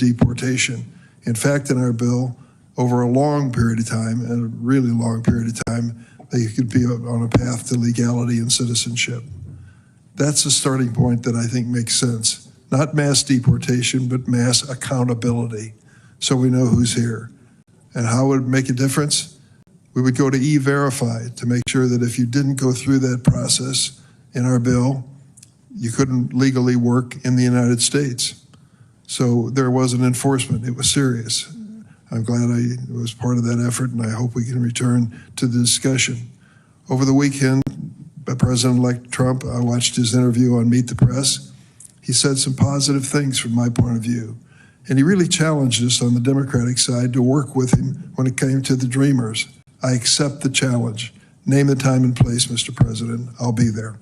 deportation. In fact, in our bill, over a long period of time, and a really long period of time, they could be on a path to legality and citizenship. That's a starting point that I think makes sense. Not mass deportation, but mass accountability, so we know who's here. And how would it make a difference? We would go to E-Verify to make sure that if you didn't go through that process in our bill, you couldn't legally work in the United States. So there was an enforcement. It was serious. I'm glad I was part of that effort, and I hope we can return to the discussion. Over the weekend, President-elect Trump, I watched his interview on Meet the Press. He said some positive things from my point of view. And he really challenged us on the Democratic side to work with him when it came to the Dreamers. I accept the challenge. Name the time and place, Mr. President. I'll be there.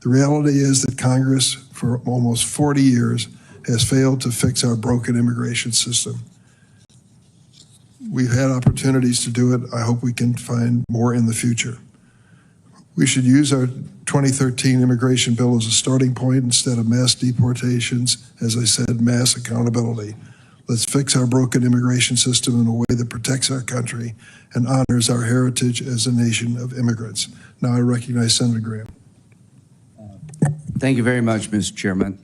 The reality is that Congress, for almost 40 years, has failed to fix our broken immigration system. We've had opportunities to do it. I hope we can find more in the future. We should use our 2013 immigration bill as a starting point instead of mass deportations, as I said, mass accountability. Let's fix our broken immigration system in a way that protects our country and honors our heritage as a nation of immigrants. Now I recognize Senator Graham. Thank you very much, Mr. Chairman.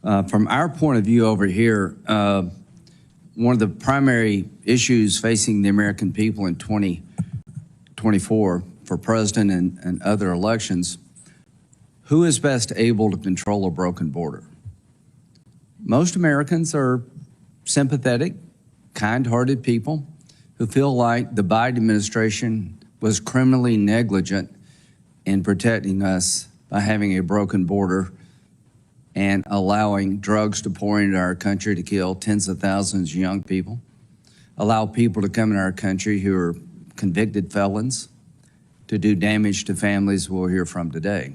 From our point of view over here, one of the primary issues facing the American people in 2024 for president and other elections, who is best able to control a broken border? Most Americans are sympathetic, kind-hearted people who feel like the Biden administration was criminally negligent in protecting us by having a broken border and allowing drugs to pour into our country to kill tens of thousands of young people, allow people to come in our country who are convicted felons to do damage to families we'll hear from today.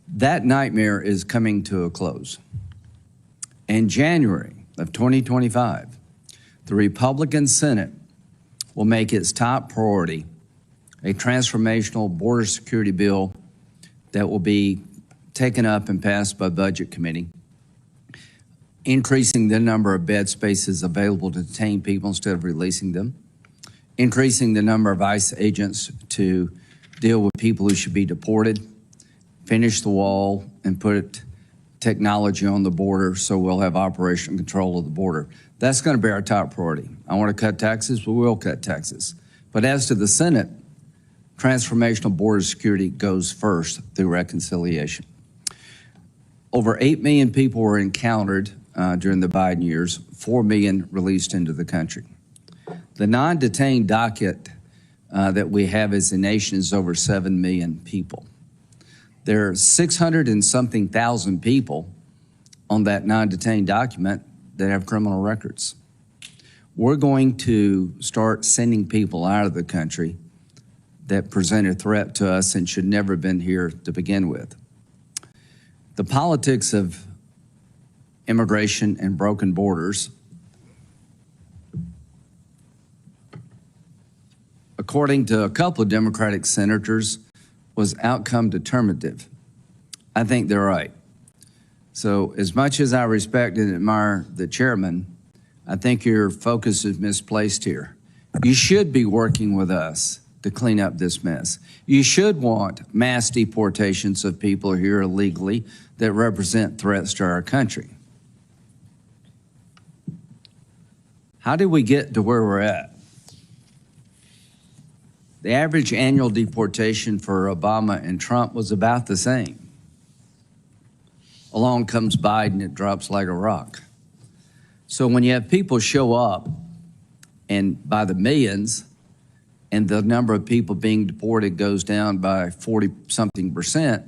That nightmare is coming to a close. In January of 2025, the Republican Senate will make its top priority a transformational border security bill that will be taken up and passed by Budget Committee, increasing the number of bed spaces available to detain people instead of releasing them, increasing the number of ICE agents to deal with people who should be deported, finish the wall, and put technology on the border so we'll have operational control of the border. That's going to be our top priority. I want to cut taxes, we will cut taxes. But as to the Senate, transformational border security goes first through reconciliation. Over 8 million people were encountered during the Biden years, 4 million released into the country. The non-detained docket that we have as a nation is over 7 million people. There are 600 and something thousand people on that non-detained document that have criminal records. We're going to start sending people out of the country that present a threat to us and should never have been here to begin with. The politics of immigration and broken borders, according to a couple of Democratic senators, was outcome determinative. I think they're right. So as much as I respect and admire the chairman, I think your focus is misplaced here. You should be working with us to clean up this mess. You should want mass deportations of people here illegally that represent threats to our country. How did we get to where we're at? The average annual deportation for Obama and Trump was about the same. Along comes Biden, it drops like a rock. So when you have people show up and by the millions, and the number of people being deported goes down by 40-something%,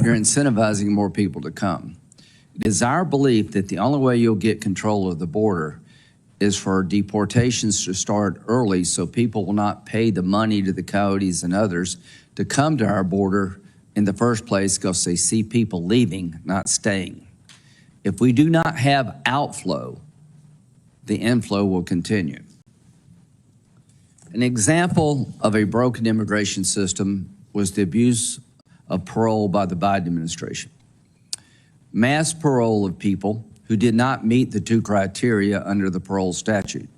you're incentivizing more people to come. It is our belief that the only way you'll get control of the border is for deportations to start early so people will not pay the money to the coyotes and others to come to our border in the first place because they see people leaving, not staying. If we do not have outflow, the inflow will continue. An example of a broken immigration system was the abuse of parole by the Biden administration. Mass parole of people who did not meet the two criteria under the parole statute.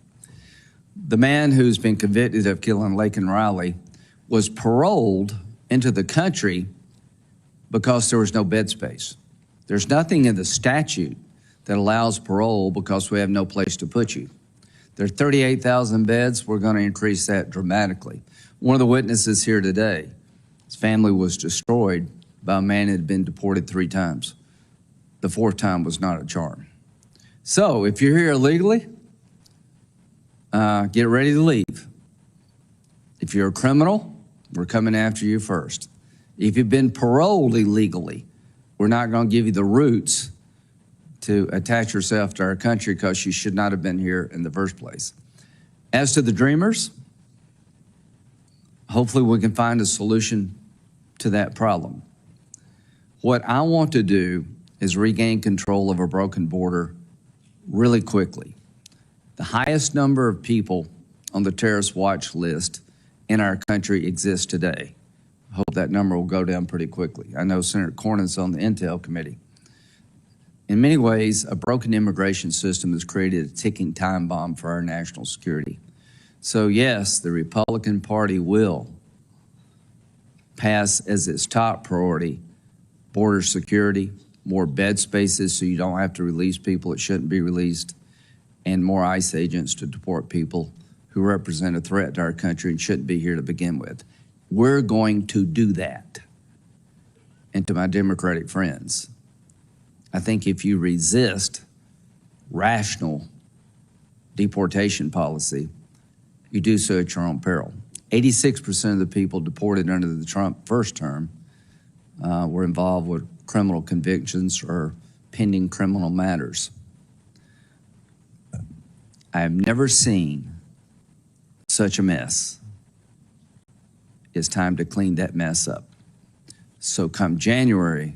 The man who's been convicted of killing Laken Riley was paroled into the country because there was no bed space. There's nothing in the statute that allows parole because we have no place to put you. There are 38,000 beds. We're going to increase that dramatically. One of the witnesses here today, his family was destroyed by a man who had been deported 3 times. The 4th time was not a charge. So if you're here illegally, get ready to leave. If you're a criminal, we're coming after you first. If you've been paroled illegally, we're not going to give you the roots to attach yourself to our country because you should not have been here in the first place. As to the dreamers, hopefully we can find a solution to that problem. What I want to do is regain control of a broken border really quickly. The highest number of people on the terrorist watch list in our country exists today. I hope that number will go down pretty quickly. I know Senator Cornyn's on the Intel Committee. In many ways, a broken immigration system has created a ticking time bomb for our national security. So yes, the Republican Party will pass as its top priority border security, more bed spaces so you don't have to release people that shouldn't be released, and more ICE agents to deport people who represent a threat to our country and shouldn't be here to begin with. We're going to do that. And to my Democratic friends, I think if you resist rational deportation policy, you do so at your own peril. 86% of the people deported under the Trump first term were involved with criminal convictions or pending criminal matters. I have never seen such a mess. It's time to clean that mess up. So come January,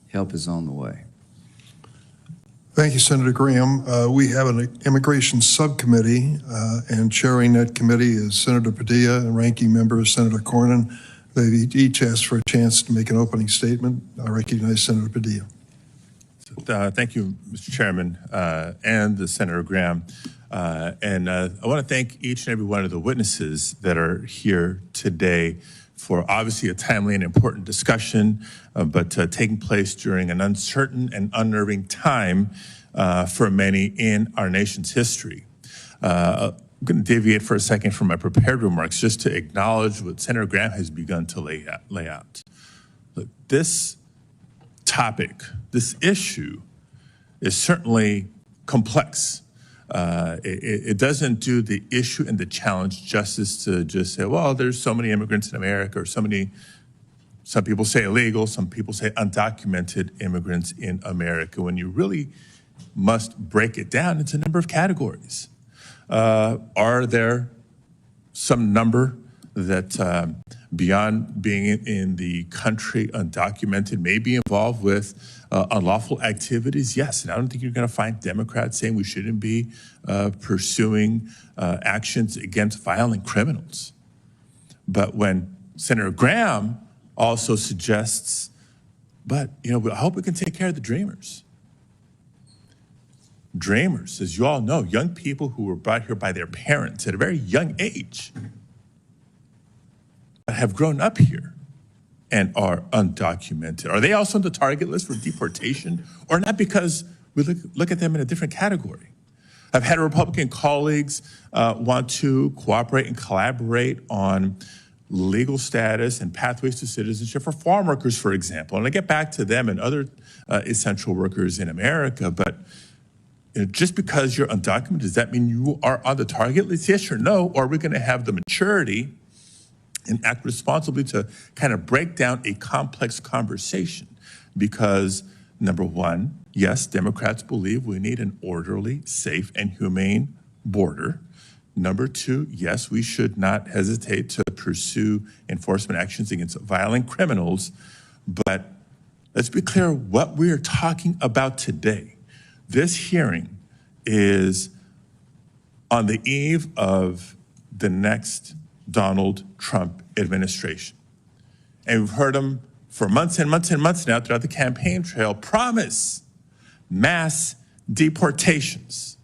help is on the way. Thank you, Senator Graham. We have an immigration subcommittee, and chairing that committee is Senator Padilla and ranking member is Senator Cornyn. They each asked for a chance to make an opening statement. I recognize Senator Padilla. Thank you, Mr. Chairman, and Senator Graham. I want to thank each and every one of the witnesses that are here today for obviously a timely and important discussion, but taking place during an uncertain and unnerving time for many in our nation's history. I'm going to deviate for a second from my prepared remarks just to acknowledge what Senator Graham has begun to lay out. Look, this topic, this issue is certainly complex. It doesn't do the issue and the challenge justice to just say, well, there's so many immigrants in America, or some people say illegal, some people say undocumented immigrants in America. When you really must break it down into a number of categories. Are there some number that beyond being in the country undocumented may be involved with unlawful activities? Yes, and I don't think you're going to find Democrats saying we shouldn't be pursuing actions against violent criminals. But when Senator Graham also suggests, but I hope we can take care of the dreamers. Dreamers, as you all know, young people who were brought here by their parents at a very young age, have grown up here and are undocumented. Are they also on the target list for deportation, or not, because we look at them in a different category? I've had Republican colleagues want to cooperate and collaborate on legal status and pathways to citizenship for farm workers, for example. And I get back to them and other essential workers in America, but just because you're undocumented, does that mean you are on the target list? Yes or no? Or are we going to have the maturity and act responsibly to kind of break down a complex conversation? Because number one, yes, Democrats believe we need an orderly, safe, and humane border. Number two, yes, we should not hesitate to pursue enforcement actions against violent criminals. But let's be clear what we are talking about today. This hearing is on the eve of the next Donald Trump administration. And we've heard him for months and months and months now throughout the campaign trail promise mass deportations.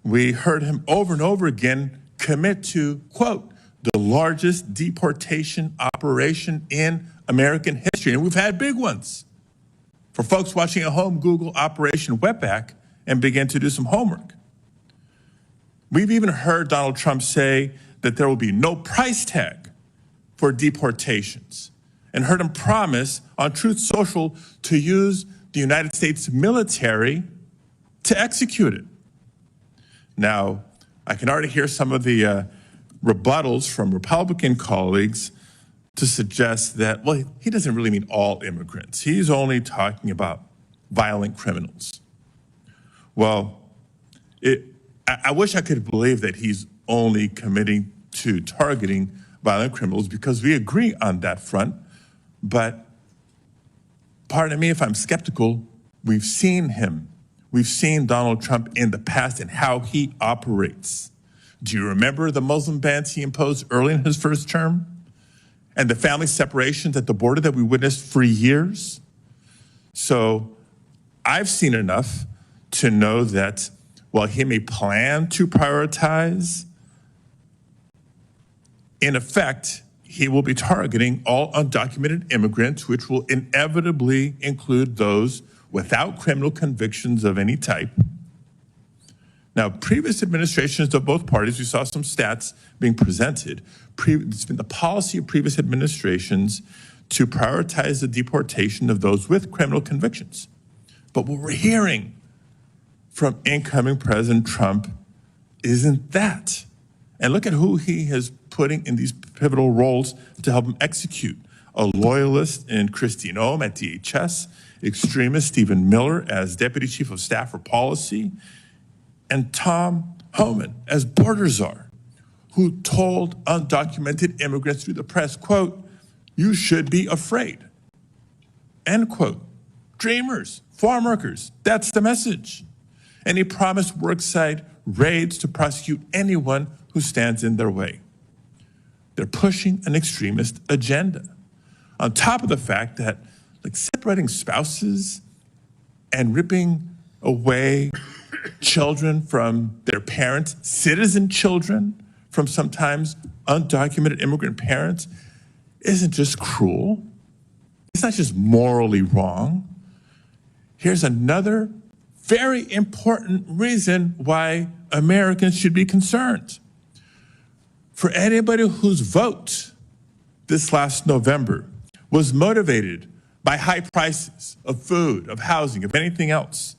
We heard him over and over again commit to, quote, the largest deportation operation in American history. And we've had big ones. For folks watching at home, Google Operation Wetback and begin to do some homework. We've even heard Donald Trump say that there will be no price tag for deportations, and heard him promise on Truth Social to use the United States military to execute it. Now, I can already hear some of the rebuttals from Republican colleagues to suggest that, well, he doesn't really mean all immigrants. He's only talking about violent criminals. Well, I wish I could believe that he's only committing to targeting violent criminals, because we agree on that front. But pardon me if I'm skeptical, we've seen him. We've seen Donald Trump in the past and how he operates. Do you remember the Muslim bans he imposed early in his first term? And the family separations at the border that we witnessed for years? So I've seen enough to know that while he may plan to prioritize, in effect, he will be targeting all undocumented immigrants, which will inevitably include those without criminal convictions of any type. Now, previous administrations of both parties, we saw some stats being presented. It's been the policy of previous administrations to prioritize the deportation of those with criminal convictions. But what we're hearing from incoming President Trump isn't that. And look at who he is putting in these pivotal roles to help him execute. A loyalist in Christine Ohm at DHS, extremist Stephen Miller as Deputy Chief of Staff for Policy, and Tom Homan as border czar, who told undocumented immigrants through the press, quote, "You should be afraid," end quote. Dreamers, farm workers, that's the message. And he promised worksite raids to prosecute anyone who stands in their way. They're pushing an extremist agenda. On top of the fact that, like, separating spouses and ripping away children from their parents, citizen children from sometimes undocumented immigrant parents, isn't just cruel. It's not just morally wrong. Here's another very important reason why Americans should be concerned. For anybody whose vote this last November was motivated by high prices of food, of housing, of anything else,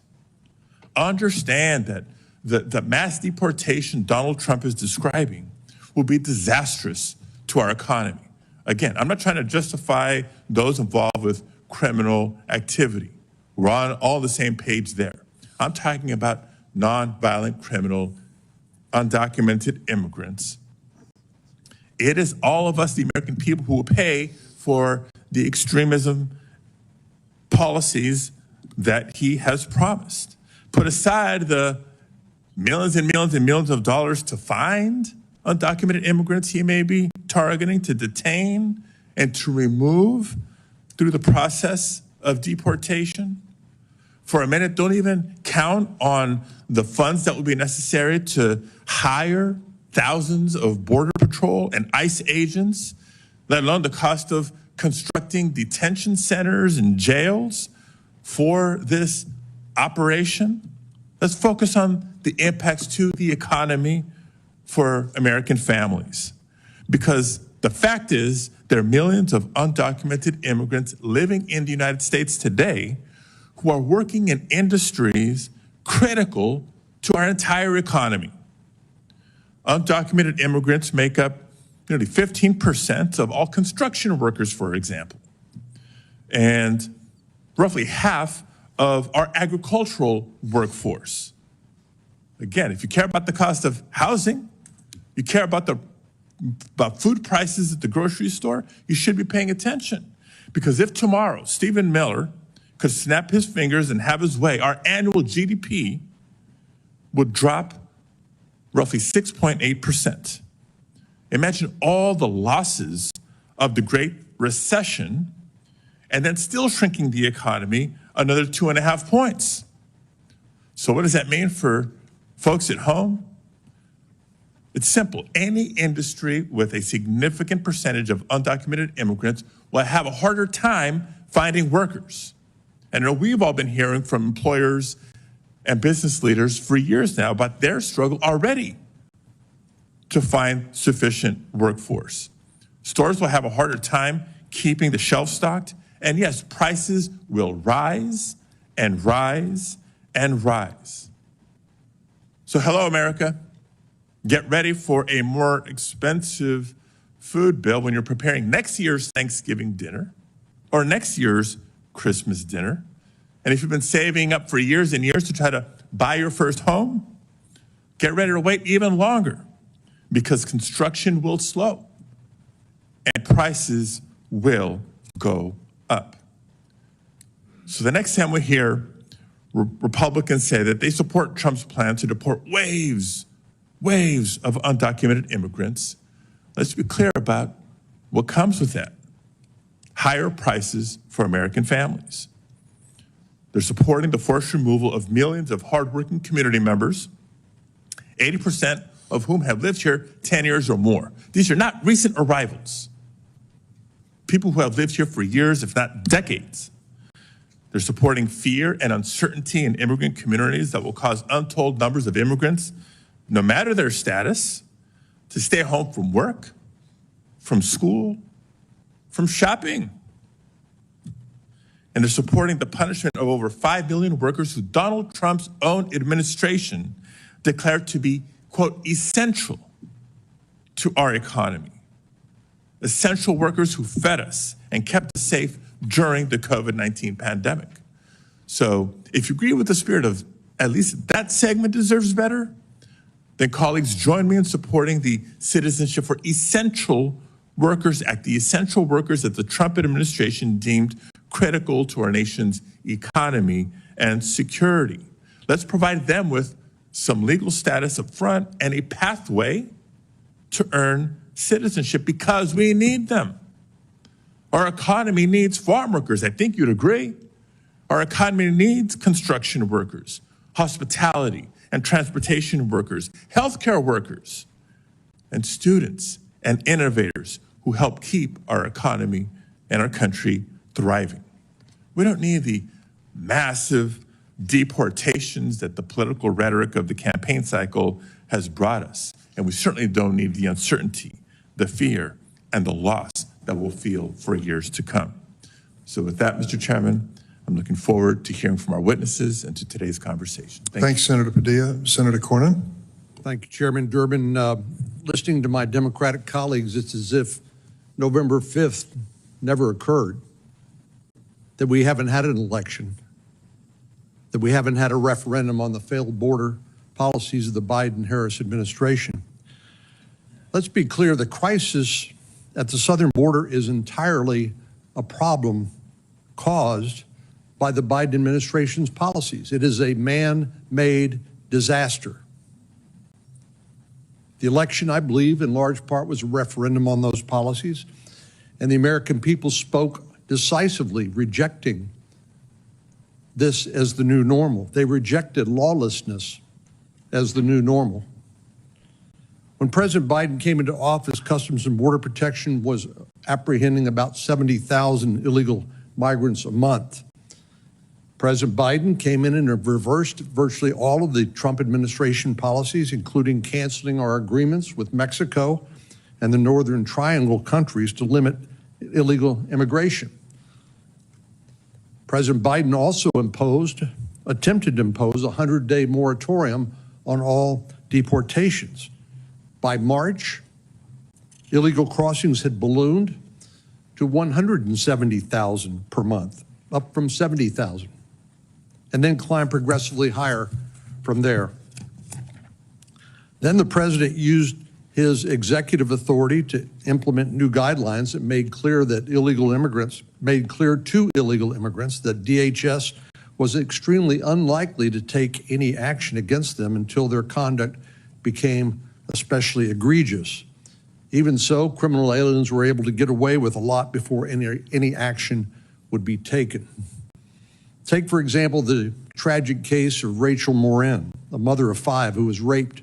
understand that the mass deportation Donald Trump is describing will be disastrous to our economy. Again, I'm not trying to justify those involved with criminal activity. We're on all the same page there. I'm talking about nonviolent criminal, undocumented immigrants. It is all of us, the American people, who will pay for the extremism policies that he has promised. Put aside the millions and millions and millions of dollars to find undocumented immigrants he may be targeting, to detain and to remove through the process of deportation. For a minute, don't even count on the funds that would be necessary to hire thousands of Border Patrol and ICE agents, let alone the cost of constructing detention centers and jails for this operation. Let's focus on the impacts to the economy for American families. Because the fact is, there are millions of undocumented immigrants living in the United States today who are working in industries critical to our entire economy. Undocumented immigrants make up nearly 15% of all construction workers, for example, and roughly half of our agricultural workforce. Again, if you care about the cost of housing, you care about food prices at the grocery store, you should be paying attention. Because if tomorrow Stephen Miller could snap his fingers and have his way, our annual GDP would drop roughly 6.8%. Imagine all the losses of the Great Recession and then still shrinking the economy another 2.5 points. So what does that mean for folks at home? It's simple. Any industry with a significant percentage of undocumented immigrants will have a harder time finding workers. And I know we've all been hearing from employers and business leaders for years now about their struggle already to find sufficient workforce. Stores will have a harder time keeping the shelf stocked. And yes, prices will rise and rise and rise. So hello, America. Get ready for a more expensive food bill when you're preparing next year's Thanksgiving dinner or next year's Christmas dinner. And if you've been saving up for years and years to try to buy your first home, get ready to wait even longer because construction will slow and prices will go up. So the next time we hear Republicans say that they support Trump's plan to deport waves of undocumented immigrants, let's be clear about what comes with that. Higher prices for American families. They're supporting the forced removal of millions of hardworking community members, 80% of whom have lived here 10 years or more. These are not recent arrivals. People who have lived here for years, if not decades. They're supporting fear and uncertainty in immigrant communities that will cause untold numbers of immigrants, no matter their status, to stay home from work, from school, from shopping. And they're supporting the punishment of over 5 million workers who Donald Trump's own administration declared to be, quote, essential to our economy. Essential workers who fed us and kept us safe during the COVID-19 pandemic. So if you agree with the spirit of at least that segment deserves better, then colleagues join me in supporting the Citizenship for Essential Workers Act, the essential workers that the Trump administration deemed critical to our nation's economy and security. Let's provide them with some legal status up front and a pathway to earn citizenship because we need them. Our economy needs farm workers. I think you'd agree. Our economy needs construction workers, hospitality and transportation workers, healthcare workers, and students and innovators who help keep our economy and our country thriving. We don't need the massive deportations that the political rhetoric of the campaign cycle has brought us. And we certainly don't need the uncertainty, the fear, and the loss that we'll feel for years to come. So with that, Mr. Chairman, I'm looking forward to hearing from our witnesses and to today's conversation. Thanks, Senator Padilla. Senator Cornyn. Thank you, Chairman Durbin. Listening to my Democratic colleagues, it's as if November 5th never occurred, that we haven't had an election, that we haven't had a referendum on the failed border policies of the Biden-Harris administration. Let's be clear, the crisis at the southern border is entirely a problem caused by the Biden administration's policies. It is a man-made disaster. The election, I believe, in large part was a referendum on those policies, and the American people spoke decisively, rejecting this as the new normal. They rejected lawlessness as the new normal. When President Biden came into office, Customs and Border Protection was apprehending about 70,000 illegal migrants a month. President Biden came in and reversed virtually all of the Trump administration policies, including canceling our agreements with Mexico and the Northern Triangle countries to limit illegal immigration. President Biden also attempted to impose a 100-day moratorium on all deportations. By March, illegal crossings had ballooned to 170,000 per month, up from 70,000, and then climbed progressively higher from there. Then the president used his executive authority to implement new guidelines that made clear to illegal immigrants that DHS was extremely unlikely to take any action against them until their conduct became especially egregious. Even so, criminal aliens were able to get away with a lot before any action would be taken. Take, for example, the tragic case of Rachel Morin, a mother of 5 who was raped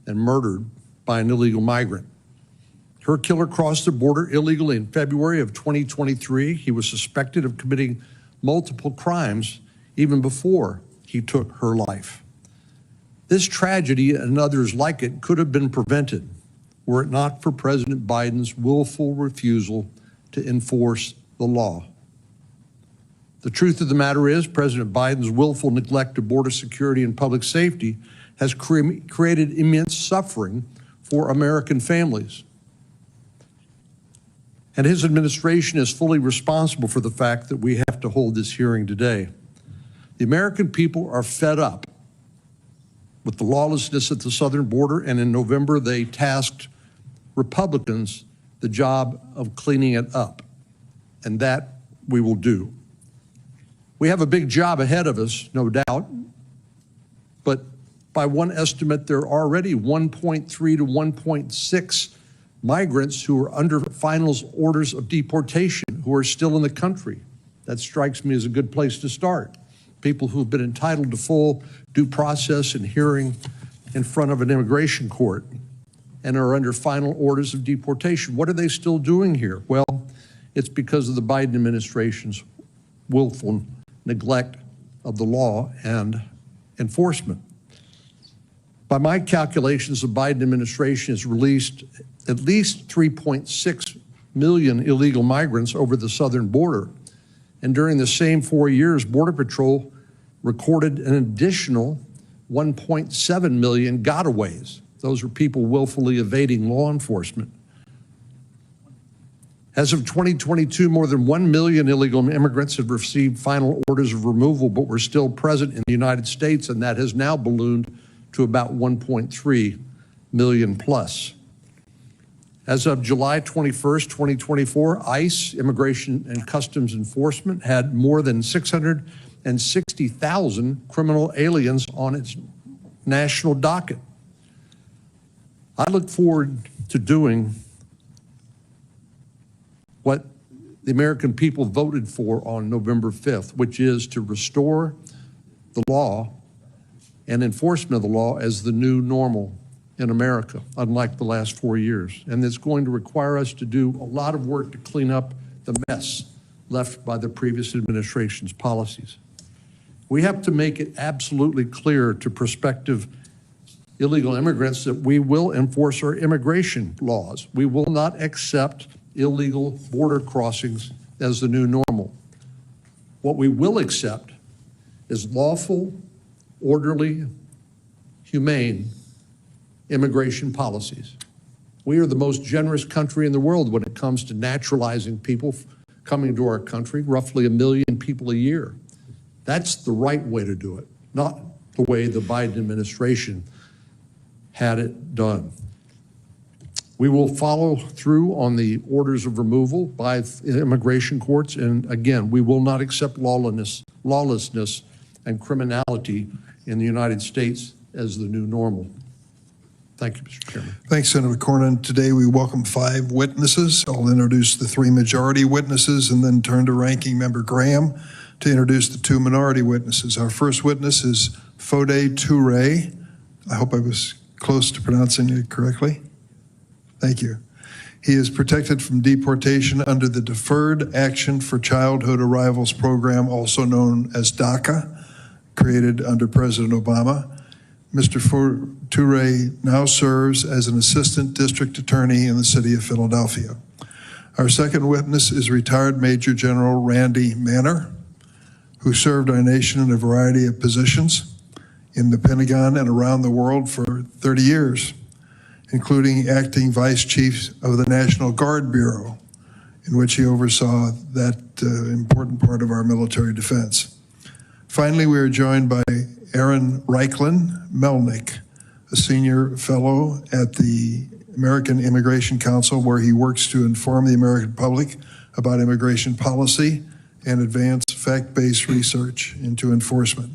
and murdered by an illegal migrant. Her killer crossed the border illegally in February of 2023. He was suspected of committing multiple crimes even before he took her life. This tragedy and others like it could have been prevented were it not for President Biden's willful refusal to enforce the law. The truth of the matter is, President Biden's willful neglect of border security and public safety has created immense suffering for American families. And his administration is fully responsible for the fact that we have to hold this hearing today. The American people are fed up with the lawlessness at the southern border, and in November they tasked Republicans the job of cleaning it up, and that we will do. We have a big job ahead of us, no doubt, but by one estimate, there are already 1.3 to 1.6 migrants who are under final orders of deportation who are still in the country. That strikes me as a good place to start. People who've been entitled to full due process and hearing in front of an immigration court and are under final orders of deportation. What are they still doing here? Well, it's because of the Biden administration's willful neglect of the law and enforcement. By my calculations, the Biden administration has released at least 3.6 million illegal migrants over the southern border. And during the same 4 years, Border Patrol recorded an additional 1.7 million gotaways. Those are people willfully evading law enforcement. As of 2022, more than 1 million illegal immigrants have received final orders of removal, but were still present in the United States, and that has now ballooned to about 1.3 million plus. As of July 21st, 2024, ICE, Immigration and Customs Enforcement, had more than 660,000 criminal aliens on its national docket. I look forward to doing what the American people voted for on November 5th, which is to restore the law and enforcement of the law as the new normal in America, unlike the last 4 years. And it's going to require us to do a lot of work to clean up the mess left by the previous administration's policies. We have to make it absolutely clear to prospective illegal immigrants that we will enforce our immigration laws. We will not accept illegal border crossings as the new normal. What we will accept is lawful, orderly, humane immigration policies. We are the most generous country in the world when it comes to naturalizing people coming to our country, roughly 1 million people a year. That's the right way to do it, not the way the Biden administration had it done. We will follow through on the orders of removal by immigration courts, and again, we will not accept lawlessness and criminality in the United States as the new normal. Thank you, Mr. Chairman. Thanks, Senator Cornyn. Today we welcome 5 witnesses. I'll introduce the 3 majority witnesses and then turn to Ranking Member Graham to introduce the 2 minority witnesses. Our first witness is Foday Turay. I hope I was close to pronouncing it correctly. Thank you. He is protected from deportation under the Deferred Action for Childhood Arrivals program, also known as DACA, created under President Obama. Mr. Turay now serves as an assistant district attorney in the city of Philadelphia. Our second witness is retired Major General Randy Manor, who served our nation in a variety of positions in the Pentagon and around the world for 30 years, including acting Vice Chief of the National Guard Bureau, in which he oversaw that important part of our military defense. Finally, we are joined by Aaron Melnick, a senior fellow at the American Immigration Council, where he works to inform the American public about immigration policy and advance fact-based research into enforcement.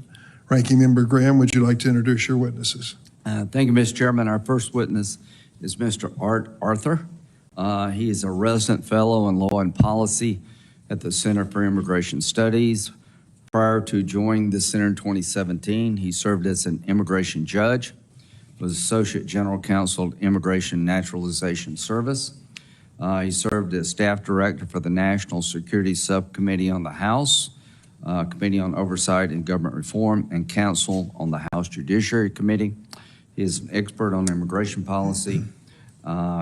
Ranking Member Graham, would you like to introduce your witnesses? Thank you, Mr. Chairman. Our first witness is Mr. Art Arthur. He is a resident fellow in law and policy at the Center for Immigration Studies. Prior to joining the Senate in 2017, he served as an immigration judge, was Associate General Counsel, Immigration Naturalization Service. He served as Staff Director for the National Security Subcommittee on the House, Committee on Oversight and Government Reform, and Counsel on the House Judiciary Committee. He is an expert on immigration policy.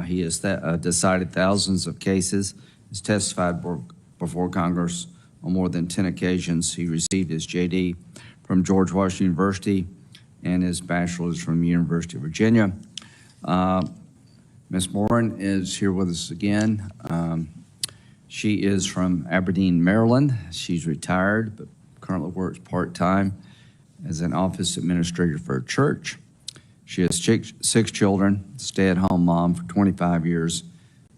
He has decided thousands of cases, has testified before Congress on more than 10 occasions. He received his JD from George Washington University and his bachelor's from the University of Virginia. Ms. Morin is here with us again. She is from Aberdeen, Maryland. She's retired, but currently works part-time as an office administrator for a church. She has six children, stay-at-home mom for 25 years,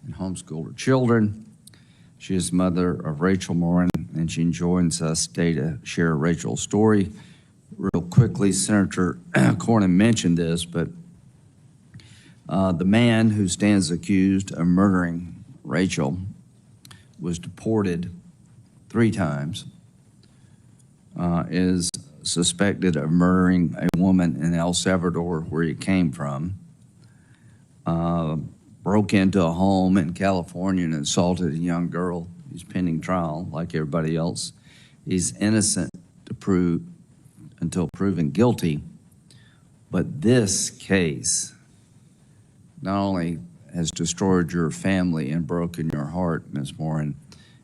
and homeschooled her children. She is the mother of Rachel Morin, and she joins us today to share Rachel's story. Real quickly, Senator Cornyn mentioned this, but the man who stands accused of murdering Rachel was deported 3 times, is suspected of murdering a woman in El Salvador, where he came from, broke into a home in California and assaulted a young girl. He's pending trial like everybody else. He's innocent until proven guilty. But this case not only has destroyed your family and broken your heart, Ms. Morin,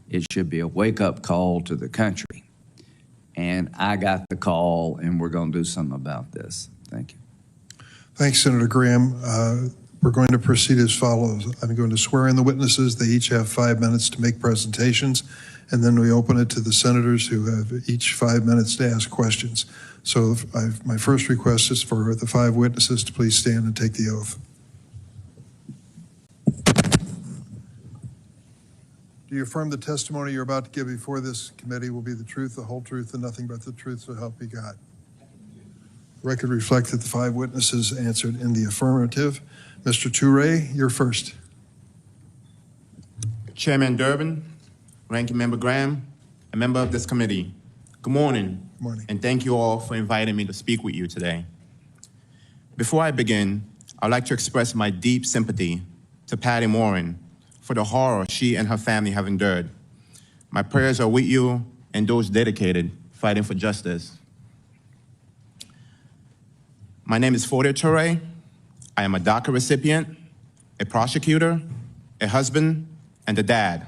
it should be a wake-up call to the country. And I got the call, and we're going to do something about this. Thank you. Thanks, Senator Graham. We're going to proceed as follows. I'm going to swear in the witnesses. They each have 5 minutes to make presentations, and then we open it to the senators who have each 5 minutes to ask questions. So my first request is for the 5 witnesses to please stand and take the oath. Do you affirm the testimony you're about to give before this committee will be the truth, the whole truth, and nothing but the truth, so help you God? Record reflect that the 5 witnesses answered in the affirmative. Mr. Turay, you're first. Chairman Durbin, Ranking Member Graham, a member of this committee, good morning. Good morning. And thank you all for inviting me to speak with you today. Before I begin, I'd like to express my deep sympathy to Patty Morin for the horror she and her family have endured. My prayers are with you and those dedicated fighting for justice. My name is Foday Turay. I am a DACA recipient, a prosecutor, a husband, and a dad,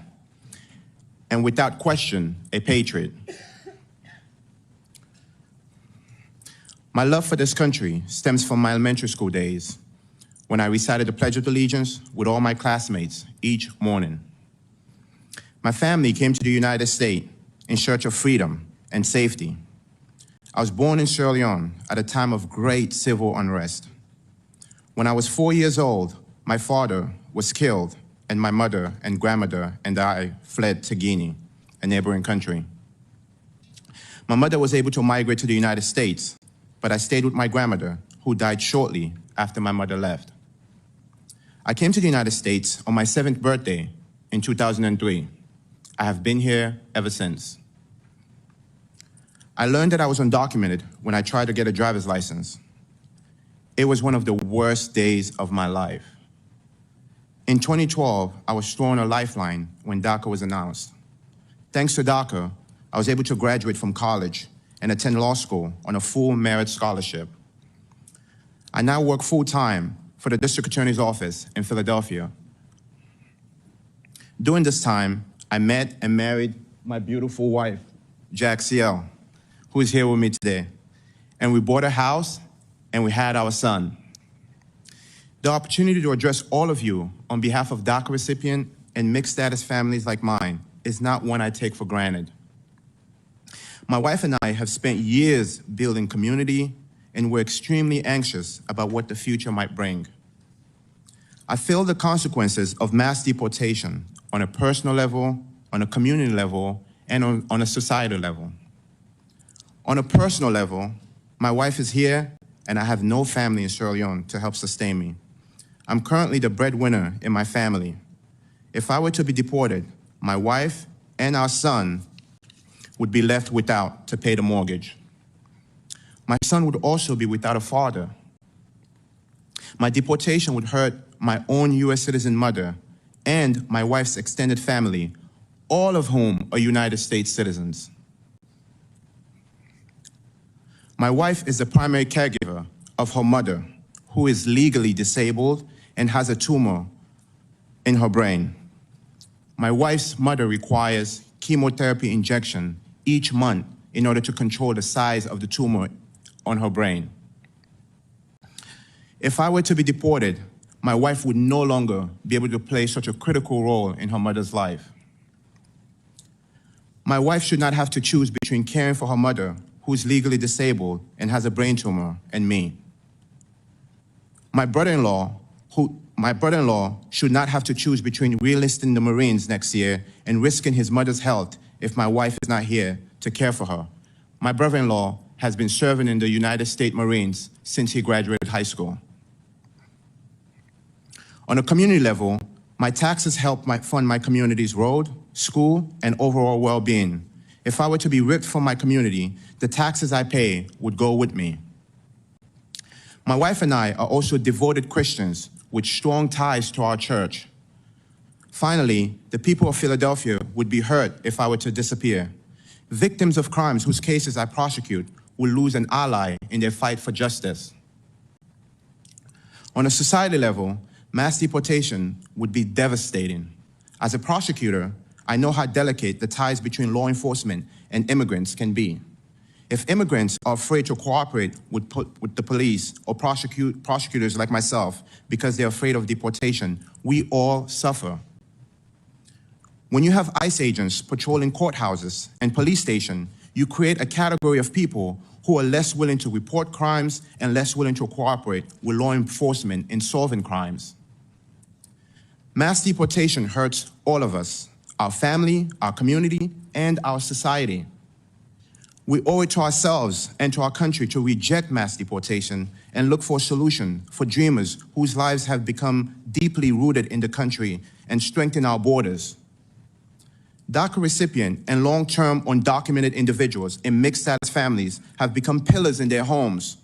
and without question, a patriot. My love for this country stems from my elementary school days, when I recited the Pledge of Allegiance with all my classmates each morning. My family came to the United States in search of freedom and safety. I was born in Sierra Leone at a time of great civil unrest. When I was 4 years old, my father was killed, and my mother and grandmother and I fled to Guinea, a neighboring country. My mother was able to migrate to the United States, but I stayed with my grandmother, who died shortly after my mother left. I came to the United States on my 7th birthday in 2003. I have been here ever since. I learned that I was undocumented when I tried to get a driver's license. It was one of the worst days of my life. In 2012, I was thrown a lifeline when DACA was announced. Thanks to DACA, I was able to graduate from college and attend law school on a full merit scholarship. I now work full-time for the District Attorney's Office in Philadelphia. During this time, I met and married my beautiful wife, Jack CL, who is here with me today. And we bought a house, and we had our son. The opportunity to address all of you on behalf of DACA recipient and mixed status families like mine is not one I take for granted. My wife and I have spent years building community, and we're extremely anxious about what the future might bring. I feel the consequences of mass deportation on a personal level, on a community level, and on a societal level. On a personal level, my wife is here, and I have no family in Sierra Leone to help sustain me. I'm currently the breadwinner in my family. If I were to be deported, my wife and our son would be left without to pay the mortgage. My son would also be without a father. My deportation would hurt my own U.S. citizen mother and my wife's extended family, all of whom are United States citizens. My wife is the primary caregiver of her mother, who is legally disabled and has a tumor in her brain. My wife's mother requires chemotherapy injection each month in order to control the size of the tumor on her brain. If I were to be deported, my wife would no longer be able to play such a critical role in her mother's life. My wife should not have to choose between caring for her mother, who is legally disabled and has a brain tumor, and me. My brother-in-law should not have to choose between re-enlisting the Marines next year and risking his mother's health if my wife is not here to care for her. My brother-in-law has been serving in the United States Marines since he graduated high school. On a community level, my taxes help fund my community's road, school, and overall well-being. If I were to be ripped from my community, the taxes I pay would go with me. My wife and I are also devoted Christians with strong ties to our church. Finally, the people of Philadelphia would be hurt if I were to disappear. Victims of crimes whose cases I prosecute will lose an ally in their fight for justice. On a society level, mass deportation would be devastating. As a prosecutor, I know how delicate the ties between law enforcement and immigrants can be. If immigrants are afraid to cooperate with the police or prosecutors like myself because they're afraid of deportation, we all suffer. When you have ICE agents patrolling courthouses and police stations, you create a category of people who are less willing to report crimes and less willing to cooperate with law enforcement in solving crimes. Mass deportation hurts all of us, our family, our community, and our society. We owe it to ourselves and to our country to reject mass deportation and look for a solution for dreamers whose lives have become deeply rooted in the country and strengthen our borders. DACA recipient and long-term undocumented individuals in mixed status families have become pillars in their homes.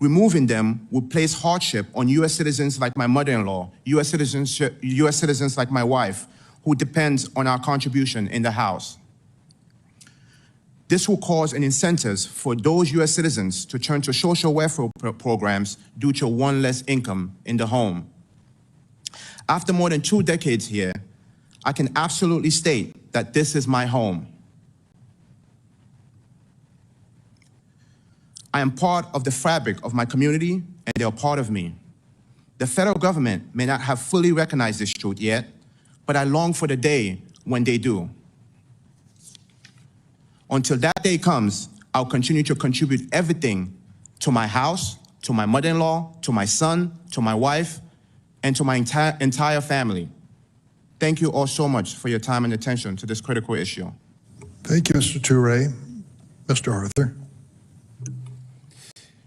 Removing them would place hardship on U.S. citizens like my mother-in-law, U.S. citizens like my wife, who depends on our contribution in the House. This will cause an incentive for those U.S. citizens to turn to social welfare programs due to one less income in the home. After more than 2 decades here, I can absolutely state that this is my home. I am part of the fabric of my community, and they are part of me. The federal government may not have fully recognized this truth yet, but I long for the day when they do. Until that day comes, I'll continue to contribute everything to my house, to my mother-in-law, to my son, to my wife, and to my entire family. Thank you all so much for your time and attention to this critical issue. Thank you, Mr. Turay. Mr. Arthur.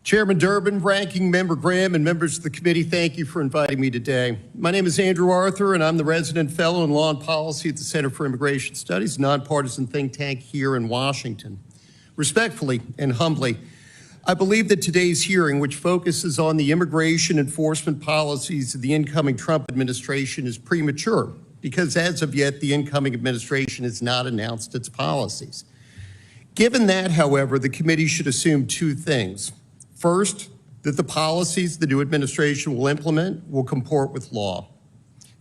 Chairman Durbin, Ranking Member Graham, and members of the committee, thank you for inviting me today. My name is Andrew Arthur, and I'm the resident fellow in law and policy at the Center for Immigration Studies, a nonpartisan think tank here in Washington. Respectfully and humbly, I believe that today's hearing, which focuses on the immigration enforcement policies of the incoming Trump administration, is premature, because as of yet, the incoming administration has not announced its policies. Given that, however, the committee should assume 2 things. First, that the policies the new administration will implement will comport with law.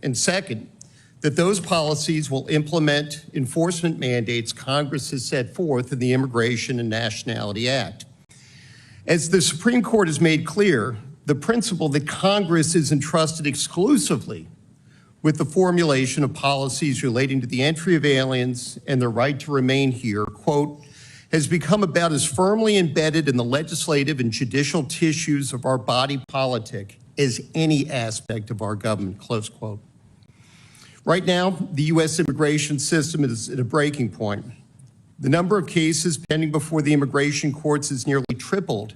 And second, that those policies will implement enforcement mandates Congress has set forth in the Immigration and Nationality Act. As the Supreme Court has made clear, the principle that Congress is entrusted exclusively with the formulation of policies relating to the entry of aliens and their right to remain here, quote, has become about as firmly embedded in the legislative and judicial tissues of our body politic as any aspect of our government, close quote. Right now, the U.S. immigration system is at a breaking point. The number of cases pending before the immigration courts has nearly tripled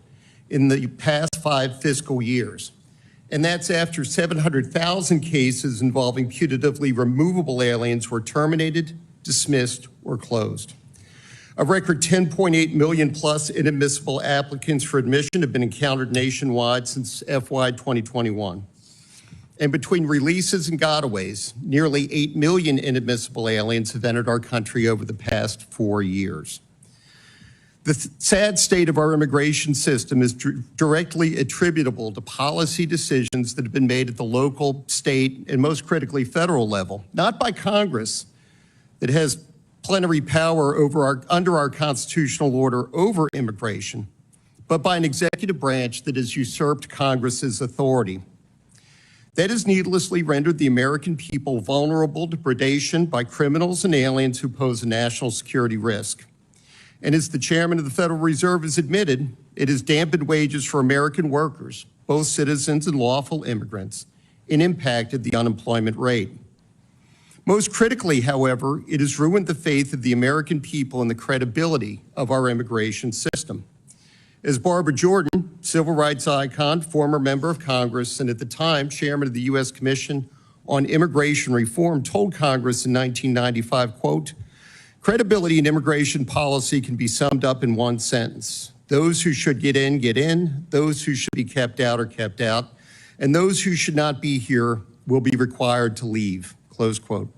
in the past 5 fiscal years. And that's after 700,000 cases involving putatively removable aliens were terminated, dismissed, or closed. A record 10.8 million plus inadmissible applicants for admission have been encountered nationwide since FY 2021. And between releases and gotaways, nearly 8 million inadmissible aliens have entered our country over the past 4 years. The sad state of our immigration system is directly attributable to policy decisions that have been made at the local, state, and most critically, federal level, not by Congress that has plenary power under our constitutional order over immigration, but by an executive branch that has usurped Congress's authority. That has needlessly rendered the American people vulnerable to predation by criminals and aliens who pose a national security risk. And as the chairman of the Federal Reserve has admitted, it has dampened wages for American workers, both citizens and lawful immigrants, and impacted the unemployment rate. Most critically, however, it has ruined the faith of the American people and the credibility of our immigration system. As Barbara Jordan, civil rights icon, former member of Congress, and at the time chairman of the U.S. Commission on Immigration Reform, told Congress in 1995, quote, "Credibility in immigration policy can be summed up in one sentence. Those who should get in, those who should be kept out are kept out, and those who should not be here will be required to leave," close quote.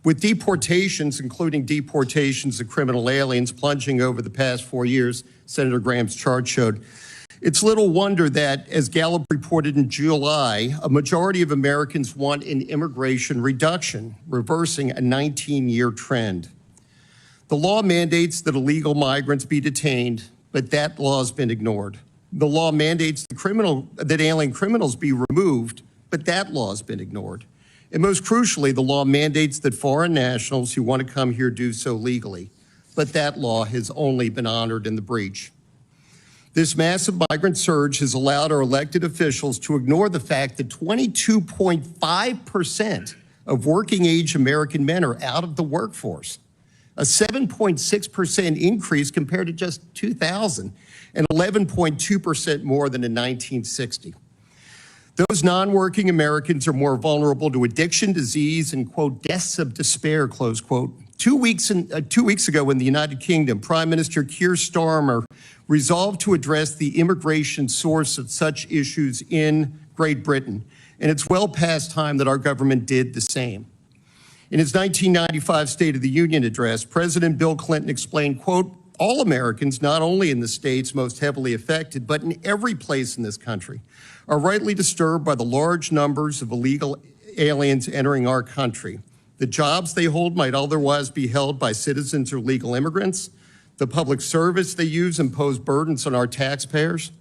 With deportations, including deportations of criminal aliens, plunging over the past 4 years, Senator Graham's chart showed, it's little wonder that, as Gallup reported in July, a majority of Americans want an immigration reduction, reversing a 19-year trend. The law mandates that illegal migrants be detained, but that law has been ignored. The law mandates that alien criminals be removed, but that law has been ignored. And most crucially, the law mandates that foreign nationals who want to come here do so legally, but that law has only been honored in the breach. This massive migrant surge has allowed our elected officials to ignore the fact that 22.5% of working-age American men are out of the workforce, a 7.6% increase compared to just 2000, and 11.2% more than in 1960. Those non-working Americans are more vulnerable to addiction, disease, and, quote, deaths of despair, close quote. 2 weeks ago in the United Kingdom, Prime Minister Keir Starmer resolved to address the immigration source of such issues in Great Britain, and it's well past time that our government did the same. In his 1995 State of the Union address, President Bill Clinton explained, quote, "All Americans, not only in the states most heavily affected, but in every place in this country, are rightly disturbed by the large numbers of illegal aliens entering our country. The jobs they hold might otherwise be held by citizens or legal immigrants. The public service they use impose burdens on our taxpayers.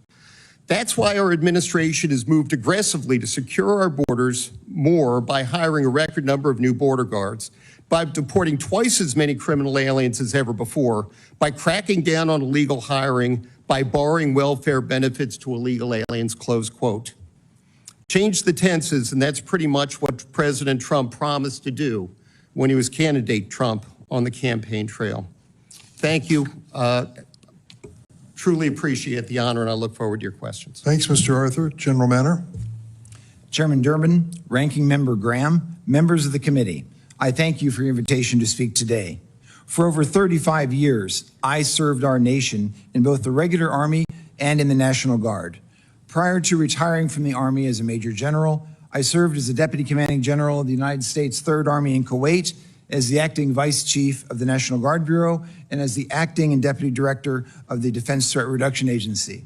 That's why our administration has moved aggressively to secure our borders more by hiring a record number of new border guards, by deporting twice as many criminal aliens as ever before, by cracking down on illegal hiring, by barring welfare benefits to illegal aliens," close quote. Change the tenses, and that's pretty much what President Trump promised to do when he was candidate Trump on the campaign trail. Thank you. Truly appreciate the honor, and I look forward to your questions. Thanks, Mr. Arthur. General Manor. Chairman Durbin, Ranking Member Graham, members of the committee, I thank you for your invitation to speak today. For over 35 years, I served our nation in both the regular Army and in the National Guard. Prior to retiring from the Army as a Major General, I served as the Deputy Commanding General of the United States Third Army in Kuwait, as the Acting Vice Chief of the National Guard Bureau, and as the Acting and Deputy Director of the Defense Threat Reduction Agency.